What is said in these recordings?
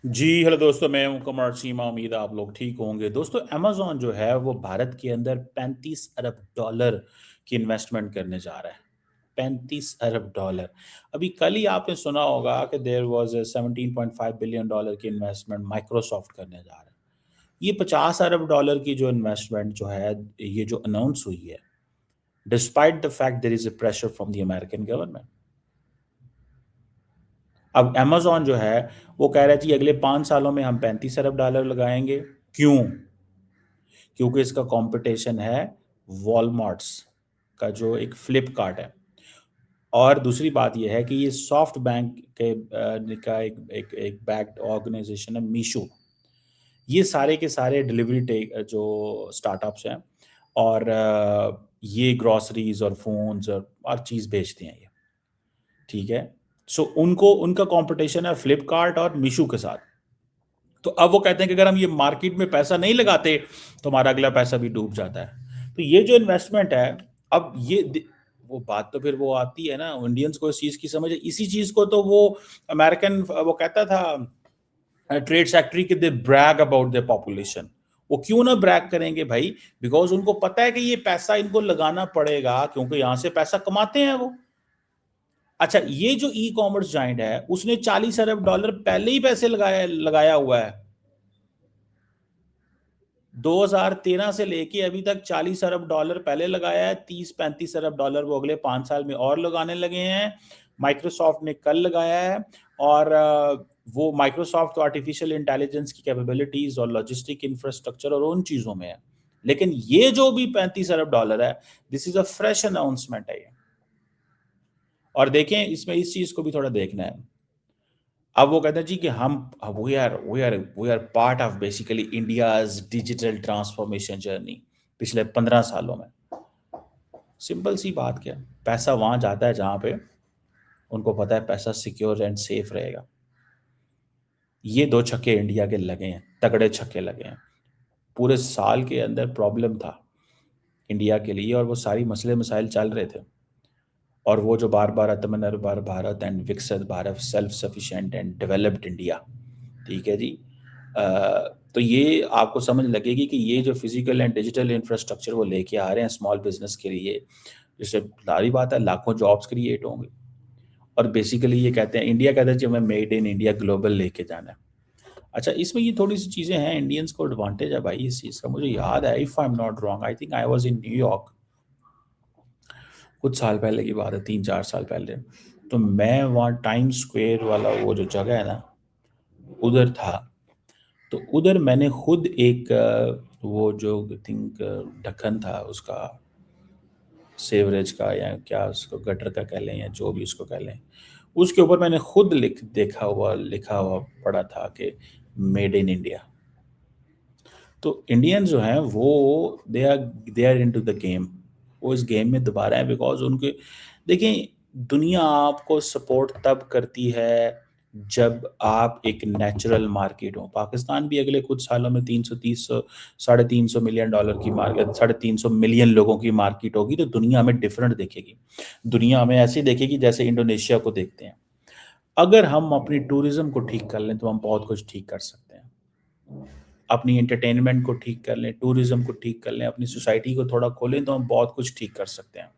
जी hello दोस्तों, मैं हूं कमर सीमा। उम्मीद है आप लोग ठीक होंगे। दोस्तों, अमेजोन जो है वो भारत के अंदर 35 अरब डॉलर की इन्वेस्टमेंट करने जा रहा है। 35 अरब डॉलर। अभी कल ही आपने सुना होगा कि देयर वाज 17.5 बिलियन डॉलर की इन्वेस्टमेंट माइक्रोसॉफ्ट करने जा रहा है। ये 50 अरब डॉलर की जो इन्वेस्टमेंट जो है, ये जो अनाउंस हुई है, despite the fact there is a pressure from the American government. अब अमेजोन जो है वो कह रहा है जी अगले 5 सालों में हम 35 अरब डॉलर लगाएंगे। क्यों? क्योंकि इसका कंपटीशन है वॉलमार्ट्स का, जो एक फ्लिपकार्ट है। और दूसरी बात यह है कि ये सॉफ्ट बैंक के का एक बैक्ड ऑर्गेनाइजेशन है, मीशो। ये सारे के सारे डिलीवरी टेक जो स्टार्टअप्स हैं, और ये ग्रॉसरीज और फोन्स और हर चीज़ बेचते हैं ये। ठीक है। सो उनको उनका कंपटीशन है फ्लिपकार्ट और मीशो के साथ। तो अब वो कहते हैं कि अगर हम ये मार्केट में पैसा नहीं लगाते तो हमारा अगला पैसा भी डूब जाता है। तो ये जो इन्वेस्टमेंट है, अब वो बात तो फिर वो आती है ना, इंडियंस को इस चीज की समझ है। इसी चीज को तो वो अमेरिकन वो कहता था ट्रेड सेक्रेटरी कि दे ब्रैग अबाउट द पॉपुलेशन। वो क्यों ना ब्रैग करेंगे भाई? बिकॉज उनको पता है कि ये पैसा इनको लगाना पड़ेगा, क्योंकि यहां से पैसा कमाते हैं वो। अच्छा, ये जो ई कॉमर्स जाइंट है उसने 40 अरब डॉलर पहले ही पैसे लगाया लगाया हुआ है। 2013 से लेके अभी तक 40 अरब डॉलर पहले लगाया है। 30-35 अरब डॉलर वो अगले 5 साल में और लगाने लगे हैं। माइक्रोसॉफ्ट ने कल लगाया है। और वो माइक्रोसॉफ्ट तो आर्टिफिशियल इंटेलिजेंस की कैपेबिलिटीज और लॉजिस्टिक इंफ्रास्ट्रक्चर और उन चीजों में है। लेकिन ये जो भी 35 अरब डॉलर है, this is a fresh announcement है ये। और देखें, इसमें इस चीज को भी थोड़ा देखना है। अब वो कहते हैं जी कि हम we are part of basically India's digital transformation journey पिछले 15 सालों में। सिंपल सी बात, क्या पैसा वहां जाता है जहां पे उनको पता है पैसा सिक्योर एंड सेफ रहेगा। ये 2 छक्के इंडिया के लगे हैं, तगड़े छक्के लगे हैं। पूरे साल के अंदर प्रॉब्लम था इंडिया के लिए, और वो सारी मसले मसाइल चल रहे थे। और वो जो बार बार आत्मनिर्भर भारत एंड विकसित Bharat, self sufficient and developed India, ठीक है जी। तो ये आपको समझ लगेगी कि ये जो फिजिकल एंड डिजिटल इंफ्रास्ट्रक्चर वो लेके आ रहे हैं स्मॉल बिजनेस के लिए, जिससे सारी बात है लाखों जॉब्स क्रिएट होंगे। और बेसिकली ये कहते हैं, इंडिया कहता है जी हमें मेड इन इंडिया ग्लोबल लेके जाना है। अच्छा, इसमें ये थोड़ी सी चीज़ें हैं, इंडियंस को एडवांटेज है भाई इस चीज़ का। मुझे याद है, if I am not wrong, I think I was in New York. कुछ साल पहले की बात है, 3-4 साल पहले। तो मैं वहाँ टाइम स्क्वायर वाला वो जो जगह है ना, उधर था। तो उधर मैंने खुद एक वो जो थिंक ढक्कन था उसका, सेवरेज का या क्या उसको गटर का कह लें या जो भी उसको कह लें, उसके ऊपर मैंने खुद लिखा हुआ पढ़ा था कि मेड इन इंडिया। तो इंडियन जो हैं वो they are into the game. वो इस गेम में दोबारा है, बिकॉज उनके देखिए, दुनिया आपको सपोर्ट तब करती है जब आप एक नेचुरल मार्केट हो। पाकिस्तान भी अगले कुछ सालों में 330 $350 मिलियन की मार्केट, 350 मिलियन लोगों की मार्केट होगी। तो दुनिया हमें डिफरेंट देखेगी। दुनिया हमें ऐसी देखेगी जैसे इंडोनेशिया को देखते हैं। अगर हम अपनी टूरिज्म को ठीक कर लें तो हम बहुत कुछ ठीक कर सकते हैं। अपनी एंटरटेनमेंट को ठीक कर लें, टूरिज्म को ठीक कर लें, अपनी सोसाइटी को थोड़ा खोलें तो हम बहुत कुछ ठीक कर सकते हैं।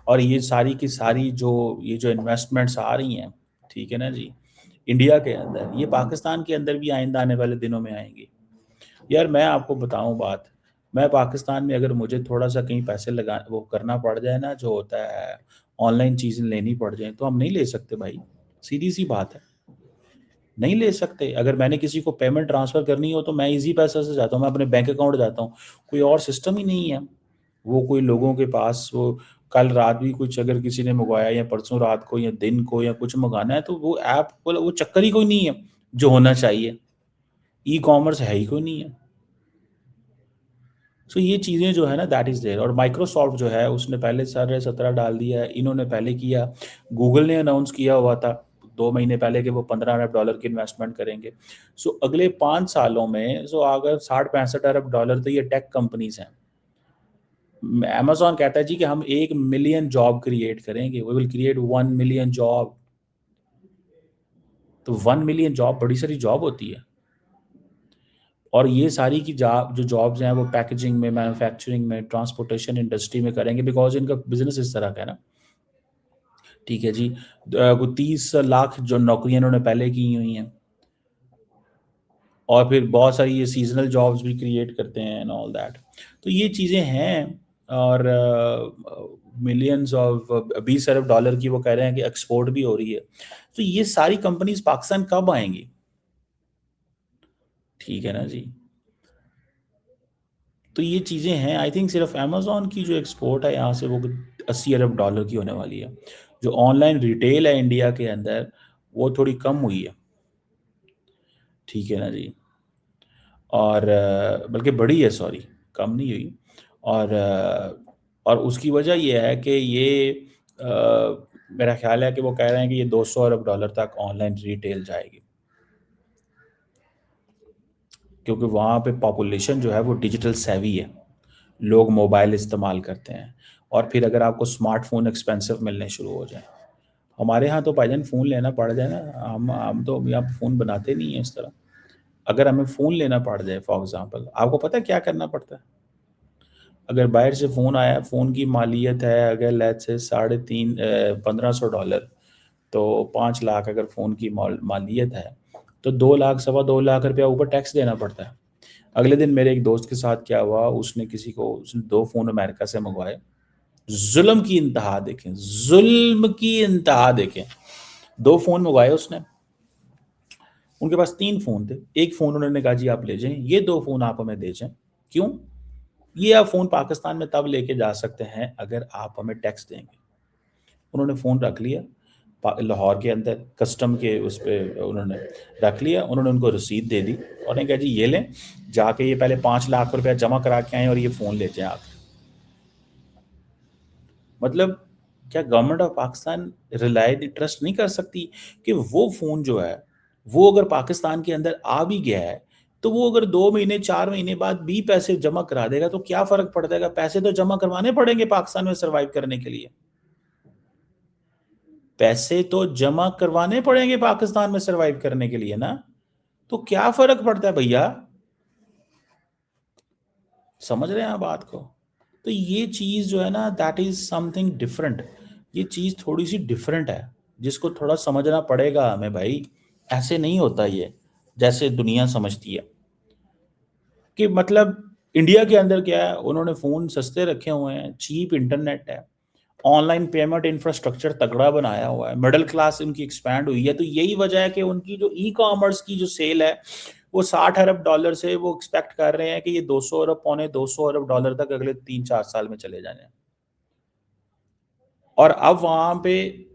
और ये सारी की सारी जो ये जो इन्वेस्टमेंट्स आ रही हैं, ठीक है ना जी, इंडिया के अंदर, ये पाकिस्तान के अंदर भी आइंदा आने वाले दिनों में आएंगी। यार मैं आपको बताऊं बात, मैं पाकिस्तान में अगर मुझे थोड़ा सा कहीं पैसे लगा वो करना पड़ जाए ना, जो होता है ऑनलाइन चीज़ें लेनी पड़ जाए, तो हम नहीं ले सकते भाई। सीधी सी बात है, नहीं ले सकते। अगर मैंने किसी को पेमेंट ट्रांसफ़र करनी हो तो मैं इजी पैसा से जाता हूँ, मैं अपने बैंक अकाउंट जाता हूँ। कोई और सिस्टम ही नहीं है। वो कोई लोगों के पास वो कल रात भी कुछ अगर किसी ने मंगवाया या परसों रात को या दिन को या कुछ मंगाना है, तो वो ऐप वो चक्कर ही कोई नहीं है जो होना चाहिए। ई कॉमर्स है ही कोई नहीं है। सो ये चीज़ें जो है ना, दैट इज़ देयर। और माइक्रोसॉफ्ट जो है उसने पहले 17.5 डाल दिया है, इन्होंने पहले किया। गूगल ने अनाउंस किया हुआ था 2 महीने पहले कि वो 15 अरब डॉलर की इन्वेस्टमेंट करेंगे। सो अगले 5 सालों में सो अगर 60-65 अरब डॉलर, तो ये टेक कंपनीज हैं। अमेजोन कहता है जी कि हम 1 मिलियन जॉब क्रिएट करेंगे, we will create 1 million job. तो 1 मिलियन जॉब बड़ी सारी जॉब होती है। और ये सारी की जो जॉब्स हैं वो पैकेजिंग में, मैन्युफैक्चरिंग में, ट्रांसपोर्टेशन इंडस्ट्री में करेंगे, बिकॉज इनका बिजनेस इस तरह का है ना। ठीक है जी, कोई 30 लाख जो नौकरियां इन्होंने पहले की हुई हैं, और फिर बहुत सारी ये सीजनल जॉब्स भी क्रिएट करते हैं एंड ऑल दैट। तो ये चीज़ें हैं। और मिलियंस ऑफ 20 अरब डॉलर की वो कह रहे हैं कि एक्सपोर्ट भी हो रही है। तो ये सारी कंपनीज पाकिस्तान कब आएंगी? ठीक है ना जी। तो ये चीज़ें हैं। आई थिंक सिर्फ अमेजोन की जो एक्सपोर्ट है यहाँ से वो 80 अरब डॉलर की होने वाली है। जो ऑनलाइन रिटेल है इंडिया के अंदर वो थोड़ी कम हुई है। ठीक है ना जी। और बल्कि बड़ी है, सॉरी, कम नहीं हुई। और और उसकी वजह ये है कि ये मेरा ख्याल है कि वो कह रहे हैं कि ये 200 अरब डॉलर तक ऑनलाइन रिटेल जाएगी, क्योंकि वहाँ पे पॉपुलेशन जो है वो डिजिटल सेवी है, लोग मोबाइल इस्तेमाल करते हैं। और फिर अगर आपको स्मार्टफोन एक्सपेंसिव मिलने शुरू हो जाए, हमारे यहाँ तो भाईजान फ़ोन लेना पड़ जाए ना, हम तो यहाँ पे फ़ोन बनाते नहीं हैं इस तरह। अगर हमें फ़ोन लेना पड़ जाए फॉर एग्जांपल, आपको पता है क्या करना पड़ता है? अगर बाहर से फ़ोन आया, फ़ोन की मालियत है अगर लेट्स से 3.5 $1500, तो 5 लाख अगर फ़ोन की मालियत है, तो 2 लाख, सवा 2 लाख रुपया ऊपर टैक्स देना पड़ता है। अगले दिन मेरे एक दोस्त के साथ क्या हुआ, उसने 2 फ़ोन अमेरिका से मंगवाए। जुल्म की इंतहा देखें, जुल्म की इंतहा देखें। 2 फ़ोन मंगवाए उसने, उनके पास 3 फ़ोन थे। एक फ़ोन उन्होंने कहा जी आप ले जाएँ, ये 2 फ़ोन आप हमें दे जाएँ। क्यों? ये आप फ़ोन पाकिस्तान में तब लेके जा सकते हैं अगर आप हमें टैक्स देंगे। उन्होंने फ़ोन रख लिया, लाहौर के अंदर कस्टम के उस पे उन्होंने रख लिया, उन्होंने उनको रसीद दे दी और उन्होंने कहा जी ये लें, जाके ये पहले 5 लाख रुपया जमा करा के आएँ और ये फ़ोन ले जाएँ आप। मतलब क्या गवर्नमेंट ऑफ पाकिस्तान ट्रस्ट नहीं कर सकती कि वो फ़ोन जो है, वो अगर पाकिस्तान के अंदर आ भी गया है, तो वो अगर 2 महीने, 4 महीने बाद भी पैसे जमा करा देगा, तो क्या फ़र्क पड़ जाएगा? पैसे तो जमा करवाने पड़ेंगे पाकिस्तान में सर्वाइव करने के लिए। पैसे तो जमा करवाने पड़ेंगे पाकिस्तान में सर्वाइव करने के लिए ना, तो क्या फ़र्क पड़ता है भैया? समझ रहे हैं आप बात को? तो ये चीज़ जो है ना, दैट इज़ समथिंग डिफरेंट। ये चीज़ थोड़ी-सी डिफरेंट है, जिसको थोड़ा समझना पड़ेगा हमें भाई। ऐसे नहीं होता ये, जैसे दुनिया समझती है। कि मतलब इंडिया के अंदर क्या है, उन्होंने फ़ोन सस्ते रखे हुए हैं, चीप इंटरनेट है, ऑनलाइन पेमेंट इंफ्रास्ट्रक्चर तगड़ा बनाया हुआ है, मिडल क्लास उनकी एक्सपैंड हुई है। तो यही वजह है कि उनकी जो ई-कॉमर्स की जो सेल है, वो 60 अरब डॉलर से वो एक्सपेक्ट कर रहे हैं कि ये 200 अरब, पौने 200 अरब डॉलर तक अगले 3-4 साल में चले जाने। और अब वहाँ पे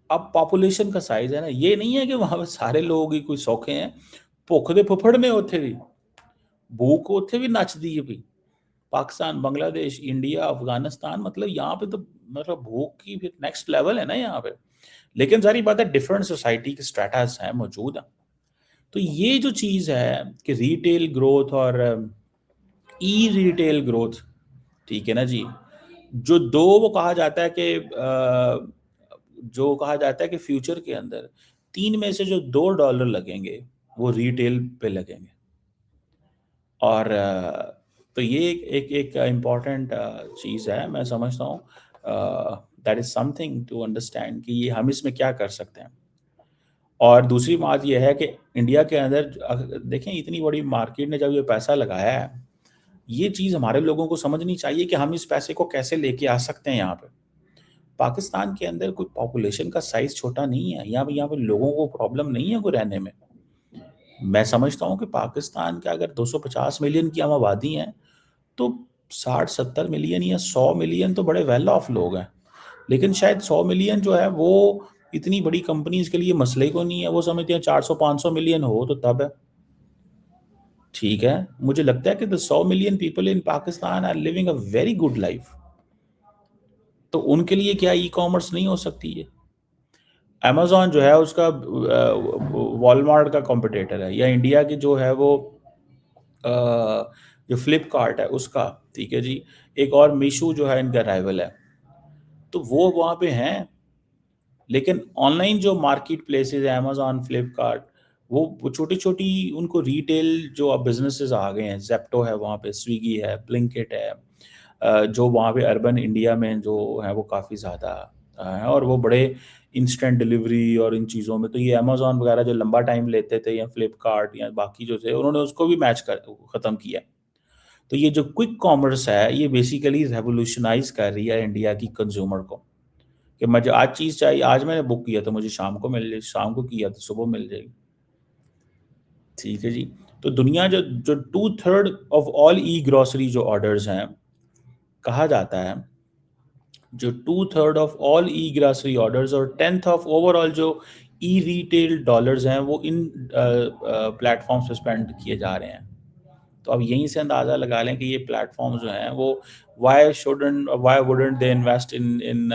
अब पॉपुलेशन का साइज़ है ना, ये नहीं है कि वहाँ पे सारे लोग ही कोई सौखे हैं। भुख दे फुफड़ में ਉੱਥੇ भी, भूख ਉੱਥੇ भी नचदी है भी। पाकिस्तान, बांग्लादेश, इंडिया, अफ़गानिस्तान, मतलब यहाँ पे तो मतलब भूख की फिर नेक्स्ट लेवल है ना यहाँ पे। लेकिन ज़ाहिर बात है डिफरेंट सोसाइटी के स्ट्रैटास हैं, मौजूद हैं। तो ये जो चीज़ है कि रिटेल ग्रोथ और ई-रिटेल ग्रोथ, ठीक है ना जी? जो 2 वो कहा जाता है कि जो कहा जाता है कि फ्यूचर के अंदर 3 में से जो $2 लगेंगे, वो रिटेल पे लगेंगे। और तो ये एक एक इम्पॉर्टेंट चीज़ है, मैं समझता हूँ that is something to understand कि ये हम इसमें क्या कर सकते हैं। और दूसरी बात ये है कि इंडिया के अंदर देखें इतनी बड़ी मार्केट ने जब ये पैसा लगाया है, ये चीज़ हमारे लोगों को समझनी चाहिए कि हम इस पैसे को कैसे लेके आ सकते हैं यहाँ पे। पाकिस्तान के अंदर कोई पॉपुलेशन का साइज़ छोटा नहीं है, यहाँ पे लोगों को प्रॉब्लम नहीं है कोई रहने में। मैं समझता हूँ कि पाकिस्तान के अगर 250 मिलियन की हम आबादी है, तो 60-70 मिलियन या 100 मिलियन तो बड़े वेल ऑफ लोग हैं। लेकिन शायद 100 मिलियन जो है वो इतनी बड़ी कंपनीज़ के लिए मसले को नहीं है, वो समझते हैं 400-500 मिलियन हो तो तब है। ठीक है, मुझे लगता है कि the 100 million people in Pakistan are living a very good life. तो उनके लिए क्या ई-कॉमर्स नहीं हो सकती है? अमेज़न जो है उसका वॉलमार्ट का कॉम्पिटिटर है, या इंडिया की जो है वो जो फ्लिपकार्ट है उसका, ठीक है जी। एक और मीशो जो है इनका राइवल है। तो वो वहाँ पे हैं, लेकिन ऑनलाइन जो मार्केट प्लेसेस है, अमेज़न, फ्लिपकार्ट, वो छोटी-छोटी उनको रिटेल जो अब बिज़नेसेस आ गए हैं, ज़ेप्टो है वहाँ पे, स्विगी है, ब्लिंकिट है, जो वहाँ पे अर्बन इंडिया में जो है वो काफ़ी ज़्यादा हैं और वो बड़े इंस्टेंट डिलीवरी और इन चीज़ों में, तो ये अमेज़न वगैरह जो लंबा टाइम लेते थे या फ्लिपकार्ट या बाकी जो थे, उन्होंने उसको भी मैच कर ख़त्म किया। तो ये जो क्विक कॉमर्स है, ये बेसिकली रेवोल्यूशनाइज़ कर रही है इंडिया की कंज़्यूमर को, कि मुझे आज चीज़ चाहिए, आज मैंने बुक किया तो मुझे शाम को मिल जाए, शाम को किया तो सुबह मिल जाएगी। ठीक है जी। तो दुनिया जो जो 2/3 ऑफ ऑल ई-ग्रोसरी जो ऑर्डर्स हैं, कहा जाता है, जो 2/3 ऑफ ऑल ई-ग्रोसरी ऑर्डर्स और 10th ऑफ ओवरऑल जो ई-रिटेल डॉलर्स हैं, वो इन प्लेटफ़ॉर्म्स पे स्पेंड किए जा रहे हैं। तो अब यहीं से अंदाज़ा लगा लें कि ये प्लेटफ़ॉर्म जो हैं वो why wouldn't they invest in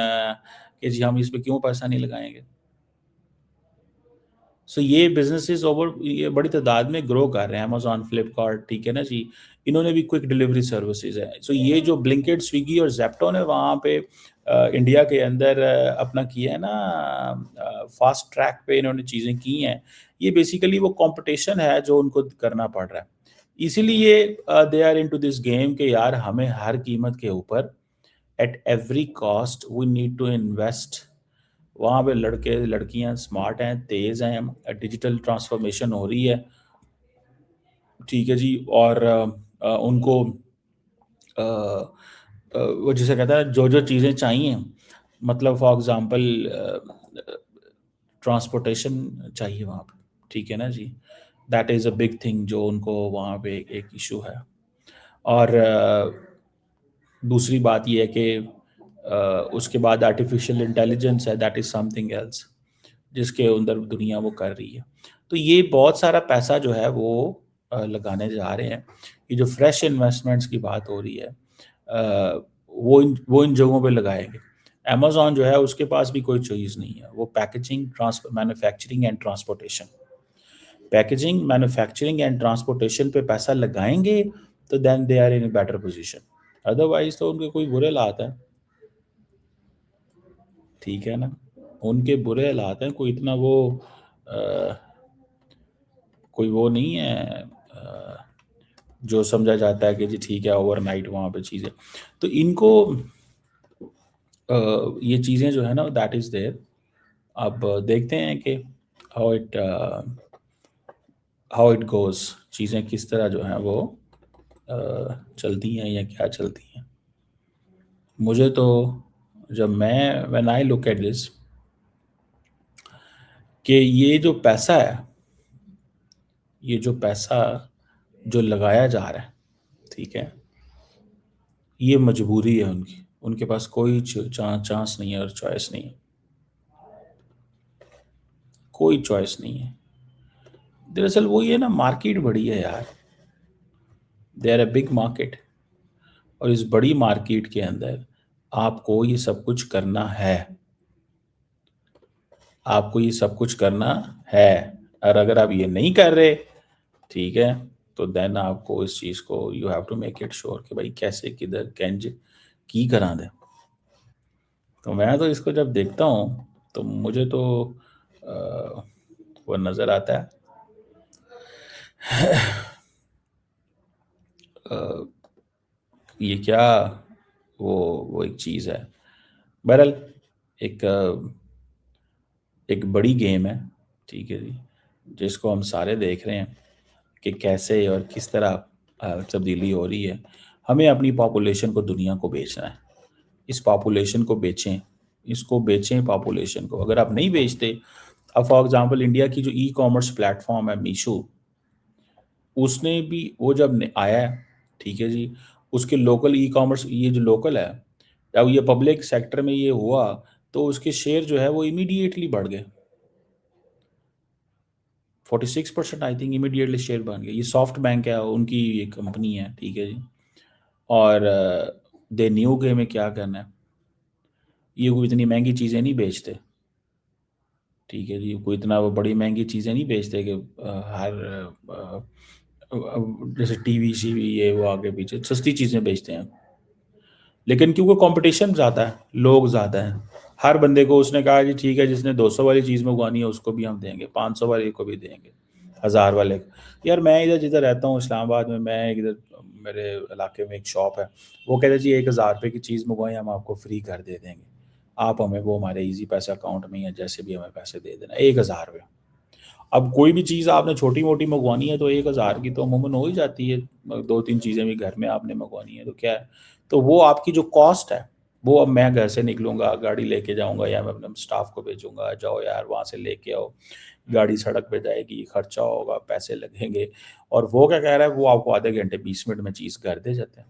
कि जी हम इस पे क्यों पैसा नहीं लगाएँगे? सो ये बिज़नेसेस ओवर ये बड़ी तादाद में ग्रो कर रहे हैं, अमेज़न, फ्लिपकार्ट, ठीक है ना जी? इन्होंने भी क्विक डिलीवरी सर्विसेज़ है। सो ये जो ब्लिंकिट, स्विगी और ज़ेप्टो ने वहाँ पे इंडिया के अंदर अपना किया है ना, फ़ास्ट ट्रैक पे इन्होंने चीज़ें की हैं। ये बेसिकली वो कॉम्पिटिशन है जो उनको करना पड़ रहा है। इसीलिए they are into this game कि यार हमें हर कीमत के ऊपर at every cost we need to invest. वहाँ पे लड़के लड़कियाँ स्मार्ट हैं, तेज़ हैं, डिजिटल ट्रांसफॉर्मेशन हो रही है, ठीक है जी। और उनको वो जिसे कहते हैं जो-जो चीज़ें चाहिए, मतलब फॉर एग्ज़ाम्पल ट्रांसपोर्टेशन चाहिए वहाँ पे, ठीक है ना जी? That is a big thing जो उनको वहाँ पे एक इश्यू है। और दूसरी बात ये है कि उसके बाद आर्टिफ़िशियल इंटेलिजेंस है, दैट इज़ समथिंग एल्स, जिसके अंदर दुनिया वो कर रही है। तो ये बहुत सारा पैसा जो है वो लगाने जा रहे हैं। ये जो फ्रेश इन्वेस्टमेंट्स की बात हो रही है, वो इन जगहों पे लगाएँगे। अमेज़न जो है उसके पास भी कोई चीज़ नहीं है। वो manufacturing and transportation, packaging, manufacturing and transportation पे पैसा लगाएँगे, तो then they are in a better position. Otherwise तो उनके कोई बुरे हालात हैं, ठीक है ना? उनके बुरे हालात हैं, कोई इतना वो अ, कोई वो नहीं है जो समझा जाता है कि जी ठीक है ओवरनाइट वहाँ पे चीज़ें। तो इनको ये चीज़ें जो है ना दैट इज़ देयर। अब देखते हैं कि how it how it goes, चीज़ें किस तरह जो हैं वो चलती हैं या क्या चलती हैं। मुझे तो जब मैं when I look at this कि ये जो पैसा है, ये जो पैसा जो लगाया जा रहा है, ठीक है? ये मजबूरी है उनकी, उनके पास कोई चांस नहीं है और चॉइस नहीं है, कोई चॉइस नहीं है। दरअसल वो ये ना मार्केट बड़ी है यार, they are a big market, और इस बड़ी मार्केट के अंदर आपको ये सब कुछ करना है, आपको ये सब कुछ करना है। और अगर आप ये नहीं कर रहे, ठीक है, तो देन आपको इस चीज़ को you have to make it sure कि भाई कैसे किधर कैंज की करा दें। तो मैं तो इसको जब देखता हूँ तो मुझे तो वो नज़र आता है ये क्या, वो एक चीज़ है। बहरहाल एक एक बड़ी गेम है, ठीक है जी, जिसको हम सारे देख रहे हैं कि कैसे और किस तरह तब्दीली हो रही है। हमें अपनी पॉपुलेशन को दुनिया को बेचना है। इस पॉपुलेशन को बेचें, इसको बेचें पॉपुलेशन को। अगर आप नहीं बेचते, अब फॉर एग्ज़ाम्पल इंडिया की जो ई-कॉमर्स प्लेटफ़ॉर्म है मीशो, उसने भी वो जब आया है, ठीक है जी, उसके लोकल ई-कॉमर्स ये जो लोकल है, जब ये पब्लिक सेक्टर में ये हुआ, तो उसके शेयर जो है वो इमीडिएटली बढ़ गए। 46% आई थिंक इमीडिएटली शेयर बन गए। ये सॉफ्ट बैंक है, उनकी ये कंपनी है, ठीक है जी। और दे न्यू के में क्या करना है, ये कोई इतनी महंगी चीज़ें नहीं बेचते, ठीक है जी, कोई इतना वो बड़ी महंगी चीज़ें नहीं बेचते कि हर जैसे टीवी शीवी ये वो आगे पीछे सस्ती चीज़ें बेचते हैं। लेकिन क्योंकि कंपटीशन ज़्यादा है, लोग ज़्यादा हैं, हर बंदे को उसने कहा जी ठीक है जिसने 200 वाली चीज़ मंगवानी है उसको भी हम देंगे, 500 वाली को भी देंगे। हज़ार वाले। यार मैं इधर जिधर रहता हूँ इस्लामाबाद में, मैं इधर मेरे इलाके में एक शॉप है, वो कहते जी 1000 रुपये की चीज़ मंगवाएँ हम आपको फ्री घर दे देंगे। आप हमें वो हमारे ईज़ी पैसा अकाउंट में या जैसे भी हमें पैसे दे देना, 1000 रुपये। अब कोई भी चीज़ आपने छोटी-मोटी मँगवानी है तो 1000 की तो अमूमन हो ही जाती है। 2-3 चीज़ें भी घर में आपने मँगवानी है तो क्या है, तो वो आपकी जो कॉस्ट है, वो अब मैं घर से निकलूँगा, गाड़ी लेके जाऊँगा या मैं अपने स्टाफ को भेजूँगा, जाओ यार वहाँ से लेके आओ। गाड़ी सड़क पे जाएगी, खर्चा होगा, पैसे लगेंगे और वो क्या कह रहा है, वो आपको आधे घंटे 20 मिनट में चीज़ घर दे जाते हैं।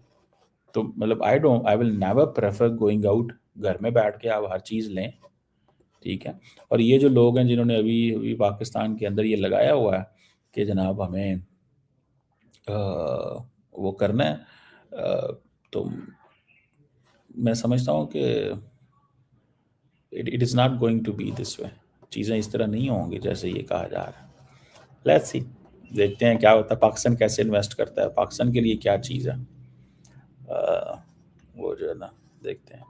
तो मतलब I will never prefer going out, घर में बैठ के आप हर चीज़ लें, ठीक है? और ये जो लोग हैं जिन्होंने अभी अभी पाकिस्तान के अंदर ये लगाया हुआ है कि जनाब हमें वो करना है, तो मैं समझता हूँ कि it is not going to be this way. चीज़ें इस तरह नहीं होंगी जैसे ये कहा जा रहा है। लेट्स सी, देखते हैं क्या होता है, पाकिस्तान कैसे इन्वेस्ट करता है, पाकिस्तान के लिए क्या चीज़ है। वो जो है ना, देखते हैं।